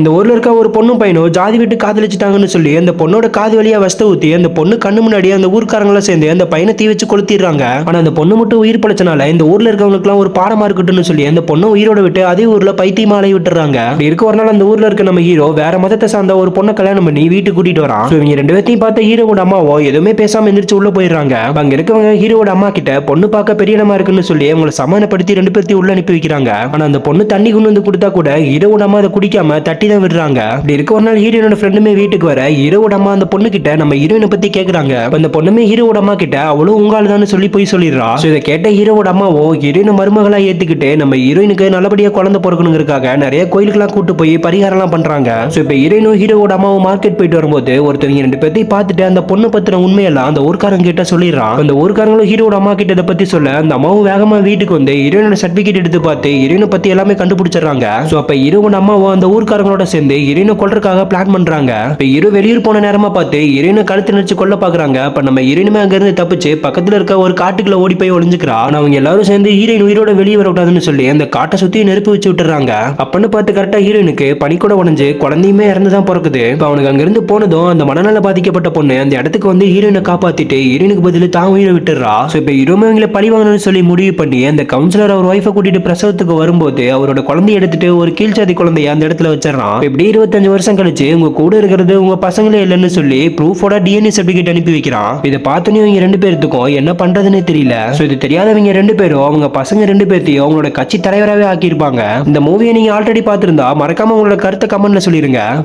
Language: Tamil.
இந்த ஊர்ல இருக்க ஒரு பொண்ணும் பையனும் ஜாதி விட்டு காதலிச்சுட்டாங்கன்னு சொல்லி அந்த பொண்ணோட காது வழியா விஷத்தை ஊத்தி அந்த பொண்ணு கண்ணு முன்னாடி அந்த ஊர்க்காரங்களும் சேர்ந்து அந்த பையனை தீ வச்சு கொளுத்திடுறாங்க. ஆனா அந்த பொண்ணு மட்டும் உயிர் பழச்சனால இந்த ஊர்ல இருக்கவங்களுக்கு எல்லாம் ஒரு பாடமா இருக்கட்டும்னு சொல்லி அந்த பொண்ணு உயிரோட விட்டு அதே ஊர்ல பைத்தியமா அலைய விட்டுறாங்க. அப்படி இருக்க ஒரு நாள் அந்த ஊர்ல இருக்க நம்ம ஹீரோ வேற மதத்தை சார்ந்த ஒரு பொண்ணை கல்யாணம் பண்ணி வீட்டுக்கு கூட்டிட்டு வரான். இவங்க ரெண்டு பேர்த்தையும் பார்த்த ஹீரோட அம்மாவோ எதுவுமே பேசாம எந்திரிச்சு உள்ள போயிடுறாங்க. அங்க இருக்கவங்க ஹீரோட அம்மா கிட்ட பொண்ணு பார்க்க பெரிய இடமா இருக்குன்னு சொல்லி அவங்களை சமாதானப்படுத்தி ரெண்டு பேர்த்தையும் உள்ள அனுப்பி வைக்கிறாங்க. ஆனா அந்த பொண்ணு தண்ணி கொண்டு வந்து கொடுத்தா கூட ஹீரோட அம்மா அதை குடிக்காம தட்டி தான் விடுறாங்க. அப்படி இருக்க ஒரு நாள் ஹீரோனோட ஃப்ரெண்டுமே வீட்டுக்கு வர ஹீரோட அம்மா அந்த பொண்ணு கிட்ட நம்ம ஹீரோயினை பத்தி கேக்குறாங்க. அந்த பொண்ணுமே ஹீரோட அம்மா கிட்ட அவளும் உங்க ஆளுதான்னு சொல்லி போய் சொல்லிடுறா. இதை கேட்ட ஹீரோட அம்மாவோ ஹீரோயின் மருமகளா ஏத்துக்கிட்டு நம்ம ஹீரோயினுக்கு நல்லபடியா குழந்தை பிறக்கணுங்கிறதுக்காக நிறைய கோயிலுக்கெல்லாம் கூட்டு போய் பரிகாரம்லாம் பண்றாங்க. இப்ப ஹீரோயினும் ஹீரோட அம்மாவும் மார்க்கெட் போயிட்டு வரும்போது ஒருத்தவங்க ரெண்டு பேர்த்தையும் பார்த்துட்டு அந்த பொண்ணு பத்தின உண்மையெல்லாம் அந்த ஊர்க்காரங்க கிட்ட சொல்லிடுறான். அந்த ஊர்க்காரங்களும் ஹீரோட அம்மா கிட்ட இதை பத்தி சொல்ல அந்த அம்மாவும் வேகமா வீட்டுக்கு வந்து ஹீரோயினோட சர்டிபிகேட் எடுத்து பார்த்து ஹீரோயினை பத்தி எல்லாமே கண்டுபிடிச்சிடறாங்க. அப்ப ஹீரோட அம்மாவும் அந்த ஊர்க்காரங்களோட சேர்ந்து ஹீரோயினை கொல்றதுக்காக பிளான் பண்றாங்க. இப்ப ஹீரோ வெளியூர் போன நேரமா பார்த்து ஹீரோயினை கழுத்து நினைச்சு கொல்ல பாக்குறாங்க. அப்ப நம்ம ஹீரோயினுமே அங்க இருந்து தப்பிச்சு பக்கத்துல இருக்க ஒரு காட்டுக்குள்ள ஓடி போய் ஒளிஞ்சுக்கிறா. அவங்க எல்லாரும் சேர்ந்து ஹீரோயின் உயிரோட வெளியே வரக்கூடாதுன்னு சொல்லி அந்த காட்டை சுத்தி நெருப்பு வச்சு விட்டுறாங்க. அப்பன்னு பார்த்து கரெக்டா ஹீரோயினுக்கு பனிக்கூட உடஞ்சு குழந்தையுமே இறந்துதான் பிறக்குது. இப்ப அவனுக்கு அங்க இருந்து போனதும் அந்த மனநல பாதிக்கப்பட்ட பொண்ணு அந்த இடத்துக்கு வந்து ஹீரோயினை காப்பாத்திட்டு ஹீரோயினுக்கு பதில் தான் உயிரை விட்டுறா. இப்ப ஹீரோமே அவங்களை பழி வாங்கணும்னு சொல்லி முடிவு பண்ணி அந்த கவுன்சிலர் அவர் ஒய்ஃபை கூட்டிட்டு பிரசவத்துக்கு வரும்போது அவரோட குழந்தைய எடுத்துட்டு ஒரு கீழ்ச்சாதி குழந்தைய அந்த இடத்துல வச்சிடறான். இப்படி 25 வருஷம் கழிச்சு உங்க கூட இருக்கிறது உங்க பசங்களே இல்லைன்னு சொல்லி ப்ரூஃபோட டிஎன்ஏ சர்டிபிகேட் அனுப்பி வைக்கிறான். இதை பார்த்தோன்னே இவங்க ரெண்டு பேருக்கும் என்ன பண்றதுன்னு தெரியல. இது தெரியாதவங்க ரெண்டு பேரும் அவங்க பசங்க ரெண்டு பேர்த்தையும் அவங்களோட கட்சி தலைவராகவே ஆக்கியிருப்பாங்க. இந்த மூவியை நீங்க ஆல்ரெடி பார்த்திருந்தா மறக்காம உங்களோட கருத்தை கமெண்ட்ல சொல்லிருங்க.